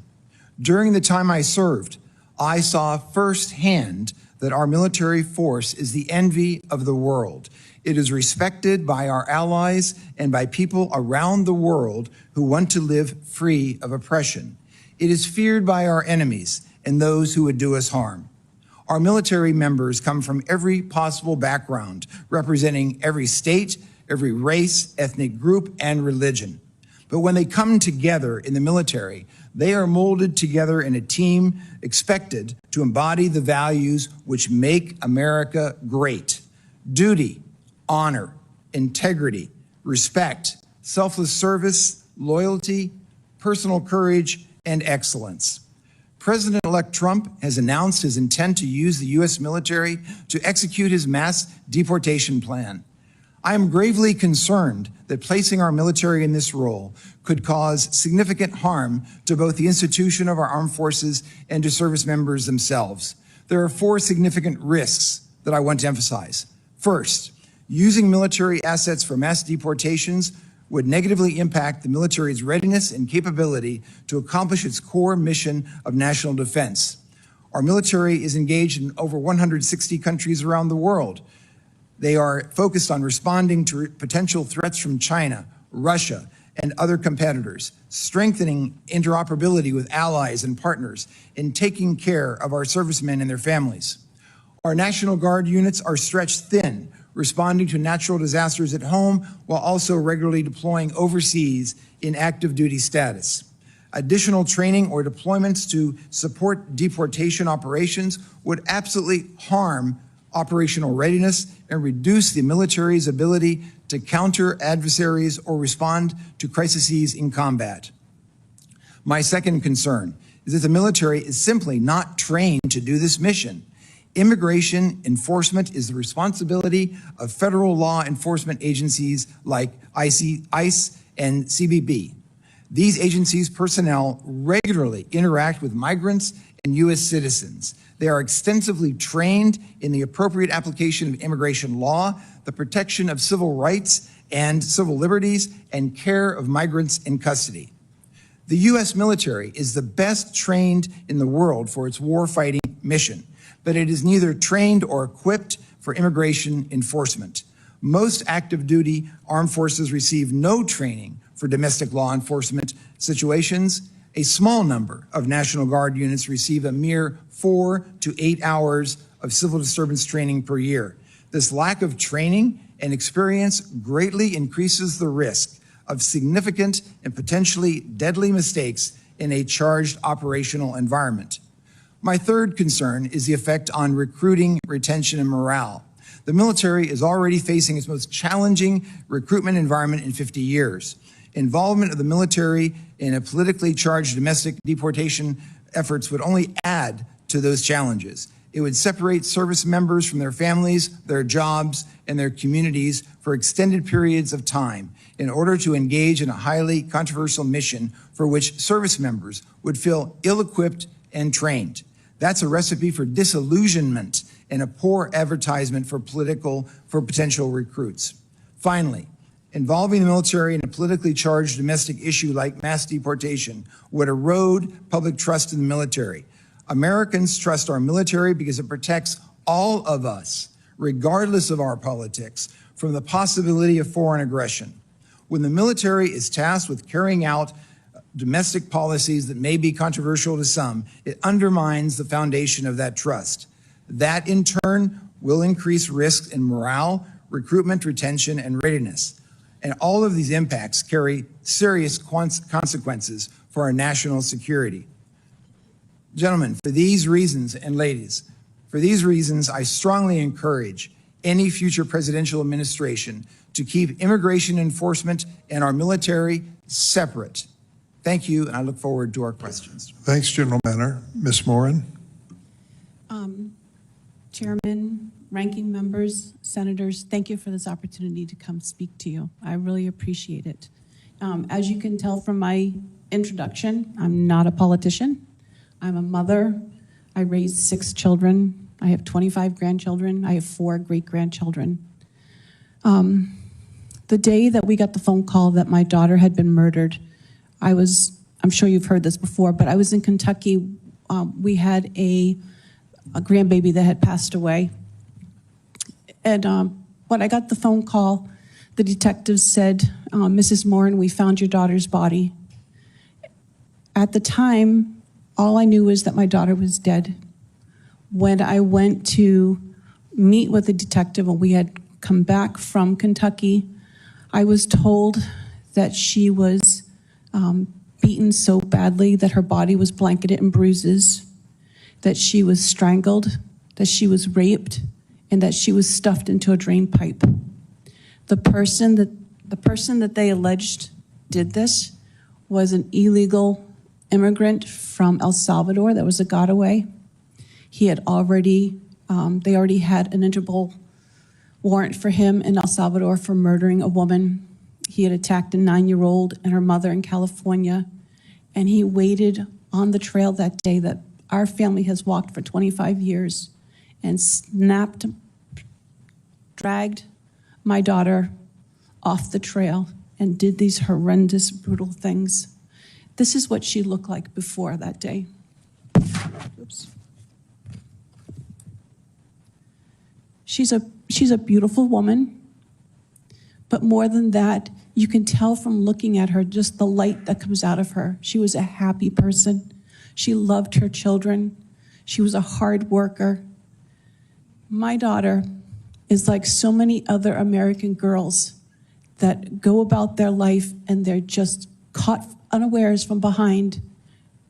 During the time I served, I saw firsthand that our military force is the envy of the world. It is respected by our allies and by people around the world who want to live free of oppression. It is feared by our enemies and those who would do us harm. Our military members come from every possible background, representing every state, every race, ethnic group, and religion. But when they come together in the military, they are molded together in a team expected to embody the values which make America great: duty, honor, integrity, respect, selfless service, loyalty, personal courage, and excellence. President-elect Trump has announced his intent to use the U.S. military to execute his mass deportation plan. I am gravely concerned that placing our military in this role could cause significant harm to both the institution of our armed forces and to service members themselves. There are 4 significant risks that I want to emphasize. First, using military assets for mass deportations would negatively impact the military's readiness and capability to accomplish its core mission of national defense. Our military is engaged in over 160 countries around the world. They are focused on responding to potential threats from China, Russia, and other competitors, strengthening interoperability with allies and partners, and taking care of our servicemen and their families. Our National Guard units are stretched thin, responding to natural disasters at home while also regularly deploying overseas in active duty status. Additional training or deployments to support deportation operations would absolutely harm operational readiness and reduce the military's ability to counter adversaries or respond to crises in combat. My second concern is that the military is simply not trained to do this mission. Immigration enforcement is the responsibility of federal law enforcement agencies like ICE and CBP. These agencies' personnel regularly interact with migrants and U.S. citizens. They are extensively trained in the appropriate application of immigration law, the protection of civil rights and civil liberties, and care of migrants in custody. The U.S. military is the best trained in the world for its war-fighting mission, but it is neither trained or equipped for immigration enforcement. Most active duty armed forces receive no training for domestic law enforcement situations. A small number of National Guard units receive a mere 4 to 8 hours of civil disturbance training per year. This lack of training and experience greatly increases the risk of significant and potentially deadly mistakes in a charged operational environment. My third concern is the effect on recruiting, retention, and morale. The military is already facing its most challenging recruitment environment in 50 years. Involvement of the military in a politically charged domestic deportation efforts would only add to those challenges. It would separate service members from their families, their jobs, and their communities for extended periods of time in order to engage in a highly controversial mission for which service members would feel ill-equipped and trained. That's a recipe for disillusionment and a poor advertisement for potential recruits. Finally, involving the military in a politically charged domestic issue like mass deportation would erode public trust in the military. Americans trust our military because it protects all of us, regardless of our politics, from the possibility of foreign aggression. When the military is tasked with carrying out domestic policies that may be controversial to some, it undermines the foundation of that trust. That, in turn, will increase risks in morale, recruitment, retention, and readiness. And all of these impacts carry serious consequences for our national security. Gentlemen, for these reasons, and ladies, for these reasons, I strongly encourage any future presidential administration to keep immigration enforcement and our military separate. Thank you, and I look forward to our questions. Thanks, General Manor. Ms. Morin? Chairman, ranking members, senators, thank you for this opportunity to come speak to you. I really appreciate it. As you can tell from my introduction, I'm not a politician. I'm a mother. I raised 6 children. I have 25 grandchildren. I have 4 great-grandchildren. The day that we got the phone call that my daughter had been murdered, I'm sure you've heard this before, but I was in Kentucky. We had a grandbaby that had passed away. And when I got the phone call, the detectives said, Mrs. Morin, we found your daughter's body. At the time, all I knew was that my daughter was dead. When I went to meet with the detective and we had come back from Kentucky, I was told that she was beaten so badly that her body was blanketed in bruises, that she was strangled, that she was raped, and that she was stuffed into a drain pipe. The person that they alleged did this was an illegal immigrant from El Salvador that was a gotaway. He had already, they already had an Interpol warrant for him in El Salvador for murdering a woman. He had attacked a 9-year-old and her mother in California, and he waited on the trail that day that our family has walked for 25 years and dragged my daughter off the trail and did these horrendous, brutal things. This is what she looked like before that day. Oops. She's a beautiful woman, but more than that, you can tell from looking at her just the light that comes out of her. She was a happy person. She loved her children. She was a hard worker. My daughter is like so many other American girls that go about their life and they're just caught unawares from behind,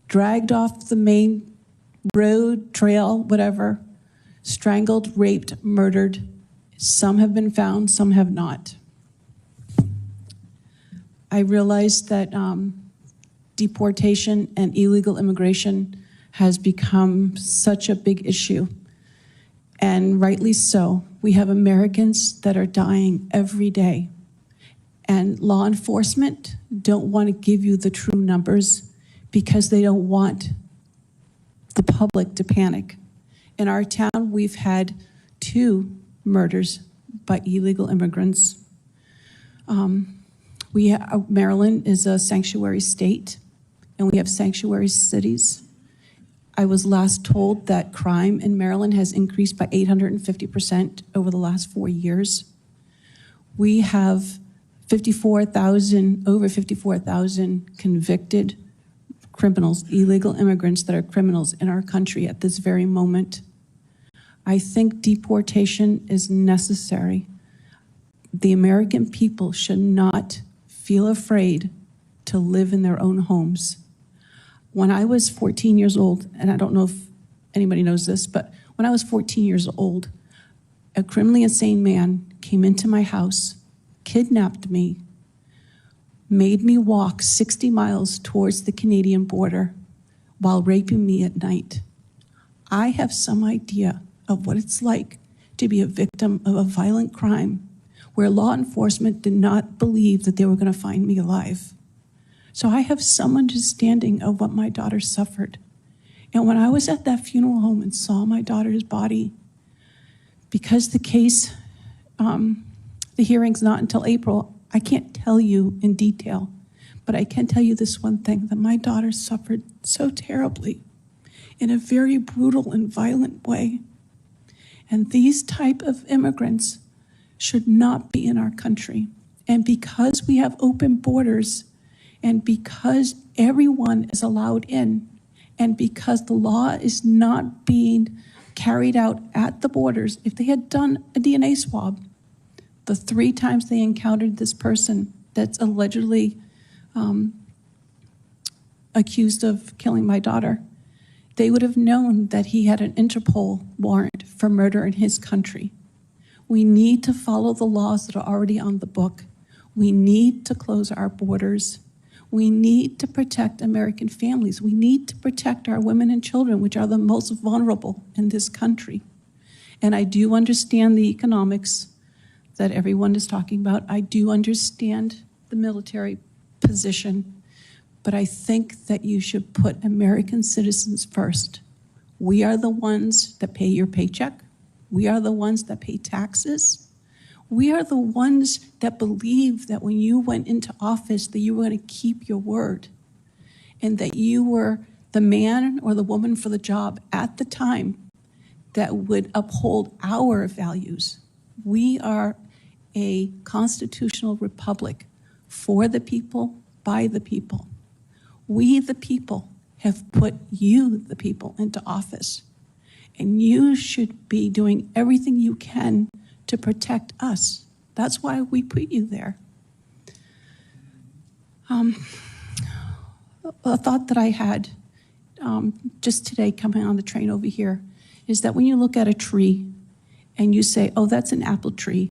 dragged off the main road, trail, whatever, strangled, raped, murdered. Some have been found, some have not. I realized that deportation and illegal immigration has become such a big issue, and rightly so. We have Americans that are dying every day, and law enforcement don't want to give you the true numbers because they don't want the public to panic. In our town, we've had 2 murders by illegal immigrants. Maryland is a sanctuary state, and we have sanctuary cities. I was last told that crime in Maryland has increased by 850% over the last 4 years. We have over 54,000 convicted criminals, illegal immigrants that are criminals in our country at this very moment. I think deportation is necessary. The American people should not feel afraid to live in their own homes. When I was 14 years old, and I don't know if anybody knows this, but when I was 14 years old, a criminally insane man came into my house, kidnapped me, made me walk 60 miles towards the Canadian border while raping me at night. I have some idea of what it's like to be a victim of a violent crime where law enforcement did not believe that they were going to find me alive. So I have some understanding of what my daughter suffered. And when I was at that funeral home and saw my daughter's body, because the case, the hearing's not until April, I can't tell you in detail, but I can tell you this one thing, that my daughter suffered so terribly in a very brutal and violent way. And these type of immigrants should not be in our country. And because we have open borders, and because everyone is allowed in, and because the law is not being carried out at the borders, if they had done a DNA swab, the 3 times they encountered this person that's allegedly accused of killing my daughter, they would have known that he had an Interpol warrant for murder in his country. We need to follow the laws that are already on the book. We need to close our borders. We need to protect American families. We need to protect our women and children, which are the most vulnerable in this country. And I do understand the economics that everyone is talking about. I do understand the military position, but I think that you should put American citizens first. We are the ones that pay your paycheck. We are the ones that pay taxes. We are the ones that believe that when you went into office that you were going to keep your word and that you were the man or the woman for the job at the time that would uphold our values. We are a constitutional republic for the people, by the people. We, the people, have put you, the people, into office. And you should be doing everything you can to protect us. That's why we put you there. A thought that I had just today coming on the train over here is that when you look at a tree and you say, oh, that's an apple tree,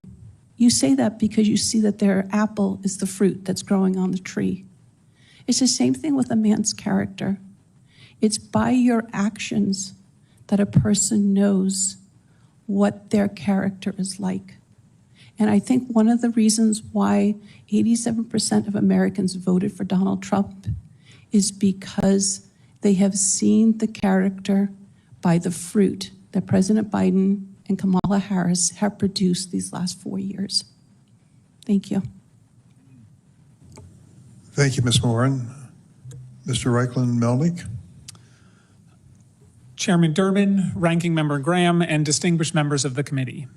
you say that because you see that their apple is the fruit that's growing on the tree. It's the same thing with a man's character. It's by your actions that a person knows what their character is like. And I think one of the reasons why 87% of Americans voted for Donald Trump is because they have seen the character by the fruit that President Biden and Kamala Harris have produced these last 4 years. Thank you. Thank you, Ms. Morin. Mr. Melnick. Chairman Durbin, Ranking Member Graham, and distinguished members of the committee.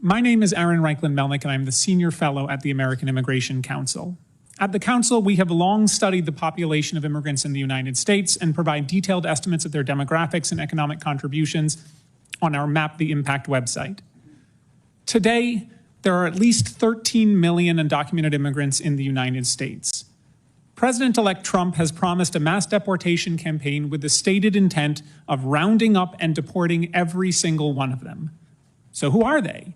My name is Aaron Melnick, and I'm the Senior Fellow at the American Immigration Council. At the Council, we have long studied the population of immigrants in the United States and provide detailed estimates of their demographics and economic contributions on our Map the Impact website. Today, there are at least 13 million undocumented immigrants in the United States. President-elect Trump has promised a mass deportation campaign with the stated intent of rounding up and deporting every single one of them. So who are they?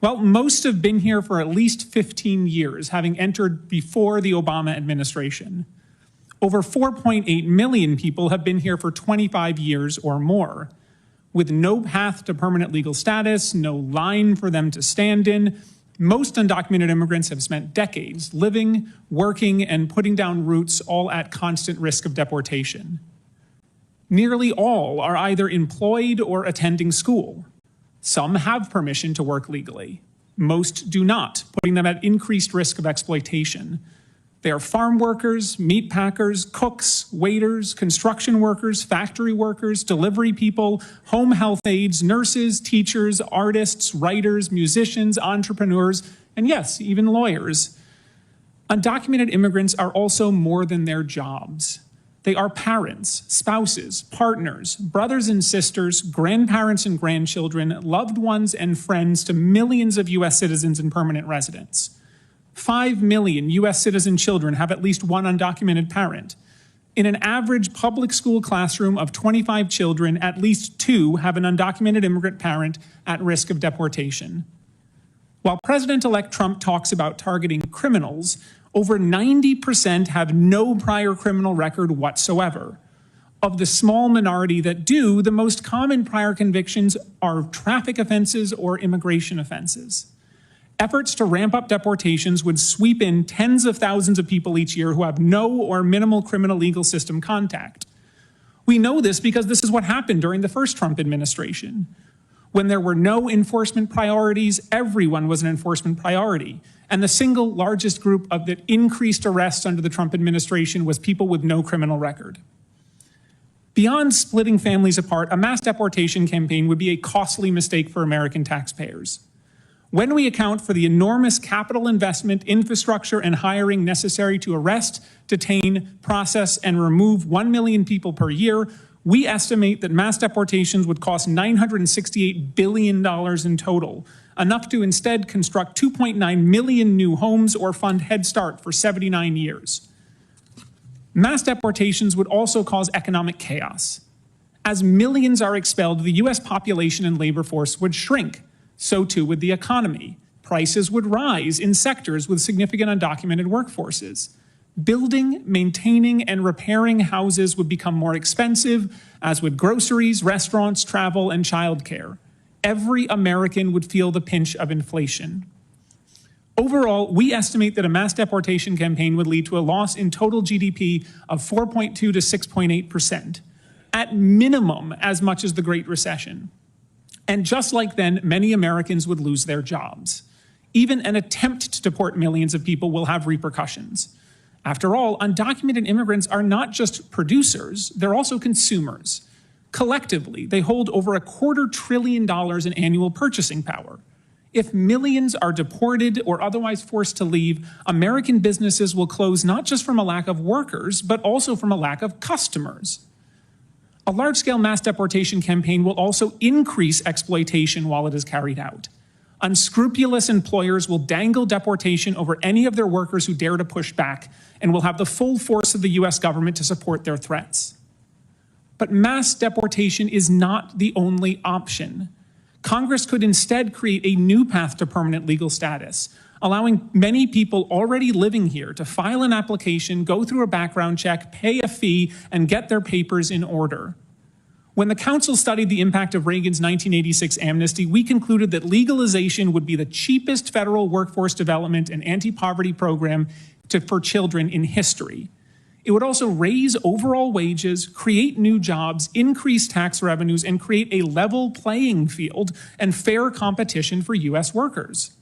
Well, most have been here for at least 15 years, having entered before the Obama administration. Over 4.8 million people have been here for 25 years or more, with no path to permanent legal status, no line for them to stand in. Most undocumented immigrants have spent decades living, working, and putting down roots, all at constant risk of deportation. Nearly all are either employed or attending school. Some have permission to work legally. Most do not, putting them at increased risk of exploitation. They are farm workers, meat packers, cooks, waiters, construction workers, factory workers, delivery people, home health aides, nurses, teachers, artists, writers, musicians, entrepreneurs, and yes, even lawyers. Undocumented immigrants are also more than their jobs. They are parents, spouses, partners, brothers and sisters, grandparents and grandchildren, loved ones and friends to millions of U.S. citizens and permanent residents. 5 million U.S. citizen children have at least one undocumented parent. In an average public school classroom of 25 children, at least 2 have an undocumented immigrant parent at risk of deportation. While President-elect Trump talks about targeting criminals, over 90% have no prior criminal record whatsoever. Of the small minority that do, the most common prior convictions are traffic offenses or immigration offenses. Efforts to ramp up deportations would sweep in tens of thousands of people each year who have no or minimal criminal legal system contact. We know this because this is what happened during the first Trump administration. When there were no enforcement priorities, everyone was an enforcement priority. And the single largest group of that increased arrests under the Trump administration was people with no criminal record. Beyond splitting families apart, a mass deportation campaign would be a costly mistake for American taxpayers. When we account for the enormous capital investment, infrastructure, and hiring necessary to arrest, detain, process, and remove 1 million people per year, we estimate that mass deportations would cost $968 billion in total, enough to instead construct 2.9 million new homes or fund Head Start for 79 years. Mass deportations would also cause economic chaos. As millions are expelled, the U.S. population and labor force would shrink. So too would the economy. Prices would rise in sectors with significant undocumented workforces. Building, maintaining, and repairing houses would become more expensive, as would groceries, restaurants, travel, and childcare. Every American would feel the pinch of inflation. Overall, we estimate that a mass deportation campaign would lead to a loss in total GDP of 4.2 to 6.8%, at minimum as much as the Great Recession. And just like then, many Americans would lose their jobs. Even an attempt to deport millions of people will have repercussions. After all, undocumented immigrants are not just producers, they're also consumers. Collectively, they hold over $250 billion in annual purchasing power. If millions are deported or otherwise forced to leave, American businesses will close not just from a lack of workers, but also from a lack of customers. A large-scale mass deportation campaign will also increase exploitation while it is carried out. Unscrupulous employers will dangle deportation over any of their workers who dare to push back, and will have the full force of the U.S. government to support their threats. But mass deportation is not the only option. Congress could instead create a new path to permanent legal status, allowing many people already living here to file an application, go through a background check, pay a fee, and get their papers in order. When the council studied the impact of Reagan's 1986 amnesty, we concluded that legalization would be the cheapest federal workforce development and anti-poverty program for children in history. It would also raise overall wages, create new jobs, increase tax revenues, and create a level playing field and fair competition for U.S. workers.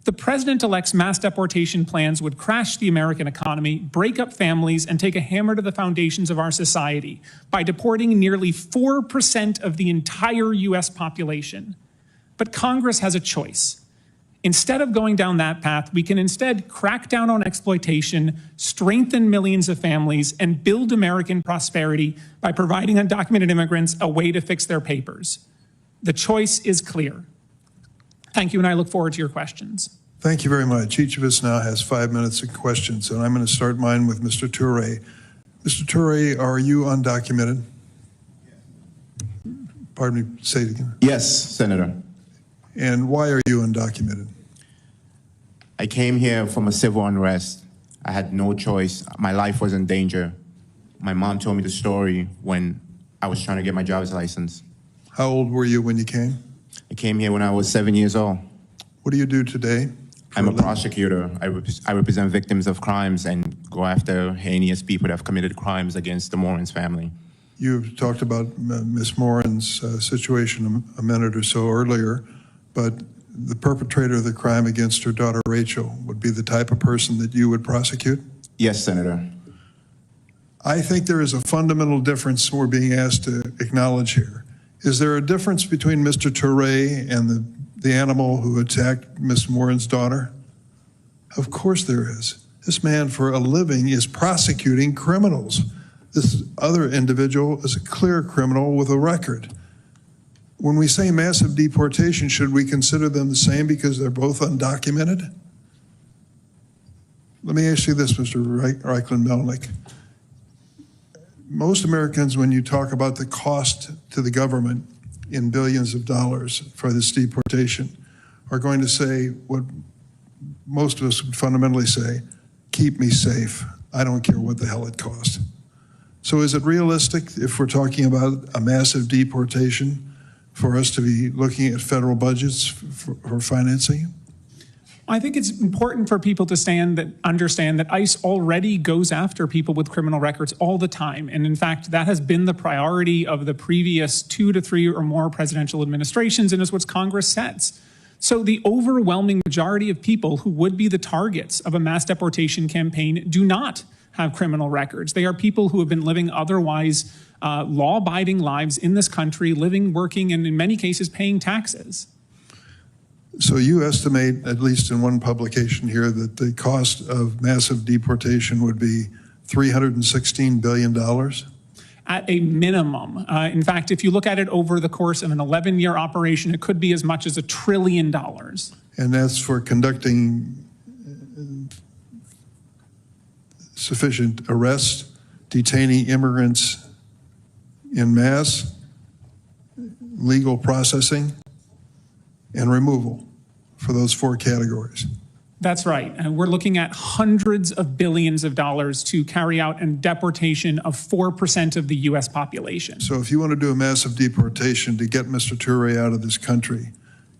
The president-elect's mass deportation plans would crash the American economy, break up families, and take a hammer to the foundations of our society by deporting nearly 4% of the entire U.S. population. But Congress has a choice. Instead of going down that path, we can instead crack down on exploitation, strengthen millions of families, and build American prosperity by providing undocumented immigrants a way to fix their papers. The choice is clear. Thank you, and I look forward to your questions. Thank you very much. Each of us now has 5 minutes of questions, and I'm going to start mine with Mr. Turay. Mr. Turay, are you undocumented? Pardon me, say it again. Yes, Senator. And why are you undocumented? I came here from a civil unrest. I had no choice. My life was in danger. My mom told me the story when I was trying to get my driver's license. How old were you when you came? I came here when I was 7 years old. What do you do today? I'm a prosecutor. I represent victims of crimes and go after heinous people that have committed crimes against the Morin's family. You've talked about Ms. Morin's situation a minute or so earlier, but the perpetrator of the crime against her daughter Rachel would be the type of person that you would prosecute? Yes, Senator. I think there is a fundamental difference we're being asked to acknowledge here. Is there a difference between Mr. Turay and the animal who attacked Ms. Morin's daughter? Of course there is. This man for a living is prosecuting criminals. This other individual is a clear criminal with a record. When we say massive deportation, should we consider them the same because they're both undocumented? Let me ask you this, Mr. Reichlin Melnick. Most Americans, when you talk about the cost to the government in billions of dollars for this deportation, are going to say what most of us would fundamentally say, keep me safe. I don't care what the hell it costs. So is it realistic, if we're talking about a massive deportation, for us to be looking at federal budgets for financing? I think it's important for people to understand that ICE already goes after people with criminal records all the time. And in fact, that has been the priority of the previous 2 to 3 or more presidential administrations, and is what Congress sets. So the overwhelming majority of people who would be the targets of a mass deportation campaign do not have criminal records. They are people who have been living otherwise law-abiding lives in this country, living, working, and in many cases paying taxes. So you estimate, at least in one publication here, that the cost of massive deportation would be $316 billion? At a minimum. In fact, if you look at it over the course of an 11-year operation, it could be as much as $1 trillion. And that's for conducting sufficient arrests, detaining immigrants in mass, legal processing, and removal for those 4 categories. That's right. And we're looking at hundreds of billions of dollars to carry out a deportation of 4% of the U.S. population. So if you want to do a massive deportation to get Mr. Turay out of this country,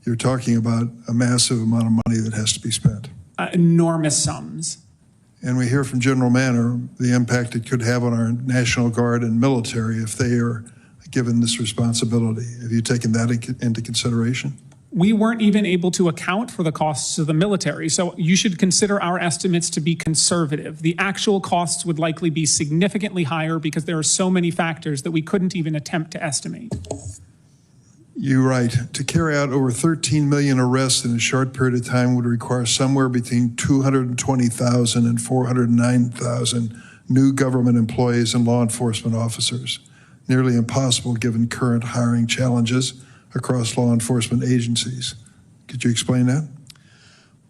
you're talking about a massive amount of money that has to be spent. Enormous sums. And we hear from General Manor the impact it could have on our National Guard and military if they are given this responsibility. Have you taken that into consideration? We weren't even able to account for the costs of the military, so you should consider our estimates to be conservative. The actual costs would likely be significantly higher because there are so many factors that we couldn't even attempt to estimate. You're right. To carry out over 13 million arrests in a short period of time would require somewhere between 220,000 and 409,000 new government employees and law enforcement officers. Nearly impossible given current hiring challenges across law enforcement agencies. Could you explain that?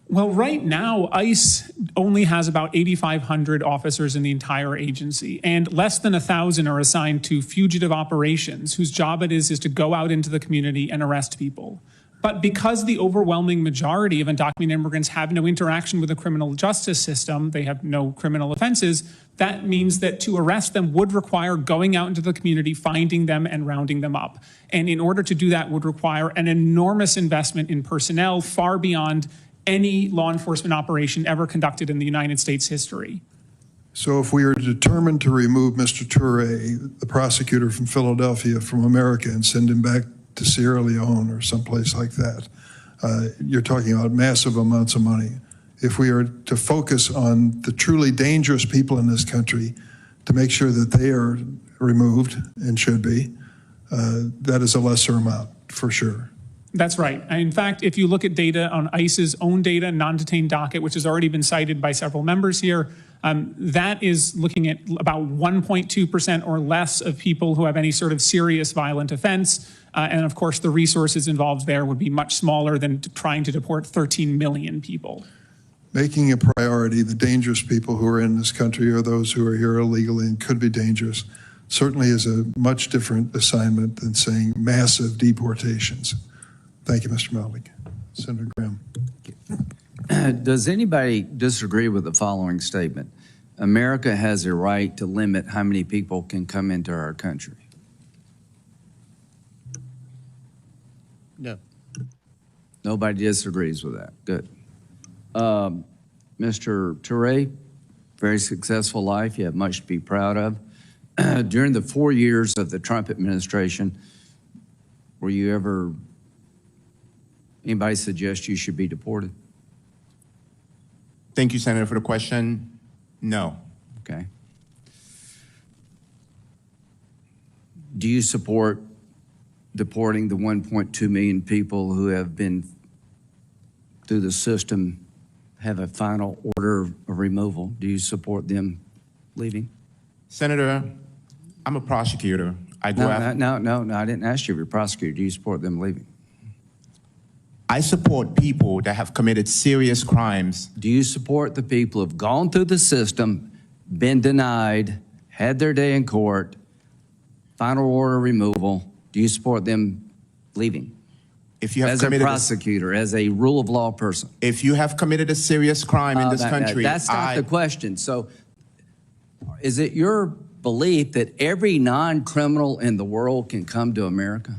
Well, right now, ICE only has about 8,500 officers in the entire agency, and less than 1,000 are assigned to fugitive operations, whose job it is to go out into the community and arrest people. But because the overwhelming majority of undocumented immigrants have no interaction with the criminal justice system, they have no criminal offenses, that means that to arrest them would require going out into the community, finding them, and rounding them up. And in order to do that would require an enormous investment in personnel, far beyond any law enforcement operation ever conducted in the United States history. So if we are determined to remove Mr. Turay, the prosecutor from Philadelphia, from America, and send him back to Sierra Leone or someplace like that, you're talking about massive amounts of money. If we are to focus on the truly dangerous people in this country to make sure that they are removed, and should be, that is a lesser amount, for sure. That's right. In fact, if you look at data on ICE's own data, non-detained docket, which has already been cited by several members here, that is looking at about 1.2% or less of people who have any sort of serious violent offense. And of course, the resources involved there would be much smaller than trying to deport 13 million people. Making a priority the dangerous people who are in this country or those who are here illegally and could be dangerous certainly is a much different assignment than saying massive deportations. Thank you, Mr. Melnick. Senator Graham. Does anybody disagree with the following statement? America has a right to limit how many people can come into our country. No. Nobody disagrees with that. Good. Mr. Turay, very successful life. You have much to be proud of. During the 4 years of the Trump administration, were you ever, anybody suggest you should be deported? Thank you, Senator, for the question. No. Okay. Do you support deporting the 1.2 million people who have been through the system, have a final order of removal? Do you support them leaving? Senator, I'm a prosecutor. I go after. No, I didn't ask you if you're a prosecutor. Do you support them leaving? I support people that have committed serious crimes. Do you support the people who have gone through the system, been denied, had their day in court, final order removal? Do you support them leaving? If you have as a committed prosecutor, as a rule of law person? If you have committed a serious crime in this country, that's not the question. So is it your belief that every non-criminal in the world can come to America?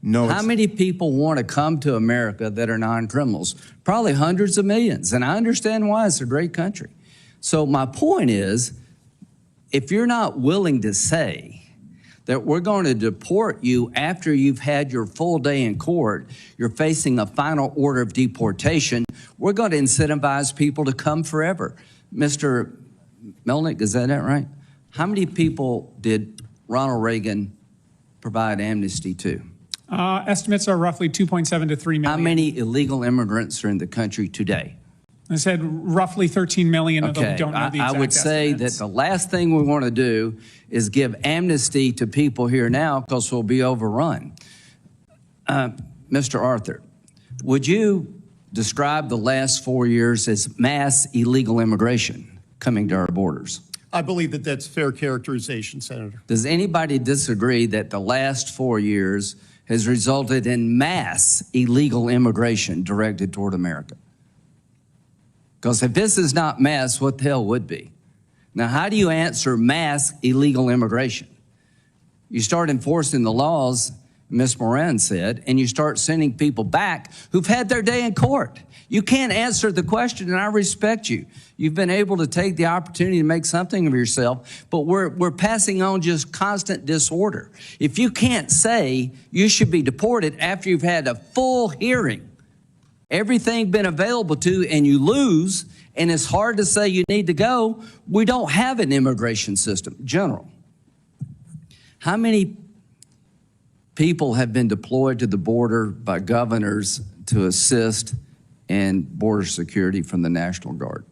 No. How many people want to come to America that are non-criminals? Probably hundreds of millions, and I understand why. It's a great country. So my point is, if you're not willing to say that we're going to deport you after you've had your full day in court, you're facing a final order of deportation, we're going to incentivize people to come forever. Mr. Melnick, is that right? How many people did Ronald Reagan provide amnesty to? Estimates are roughly 2.7 to 3 million. How many illegal immigrants are in the country today? I said roughly 13 million, although we don't know the exact I would say estimates. that the last thing we want to do is give amnesty to people here now because we'll be overrun. Mr. Arthur, would you describe the last 4 years as mass illegal immigration coming to our borders? I believe that that's fair characterization, Senator. Does anybody disagree that the last 4 years has resulted in mass illegal immigration directed toward America? Because if this is not mass, what the hell would be? Now, how do you answer mass illegal immigration? You start enforcing the laws, Ms. Morin said, and you start sending people back who've had their day in court. You can't answer the question, and I respect you. You've been able to take the opportunity to make something of yourself, but we're passing on just constant disorder. If you can't say you should be deported after you've had a full hearing, everything been available to, and you lose, and it's hard to say you need to go, we don't have an immigration system. General, how many people have been deployed to the border by governors to assist in border security from the National Guard?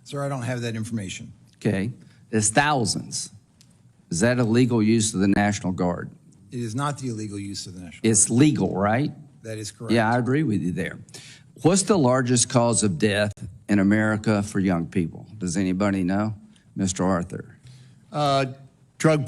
Sir, I don't have that information. Okay, there's thousands. Is that illegal use of the National Guard? It is not the illegal use of the National It's legal, right? That is correct. Yeah, I agree with you there. What's the largest cause of death in America for young people? Does anybody know? Mr. Arthur. Drug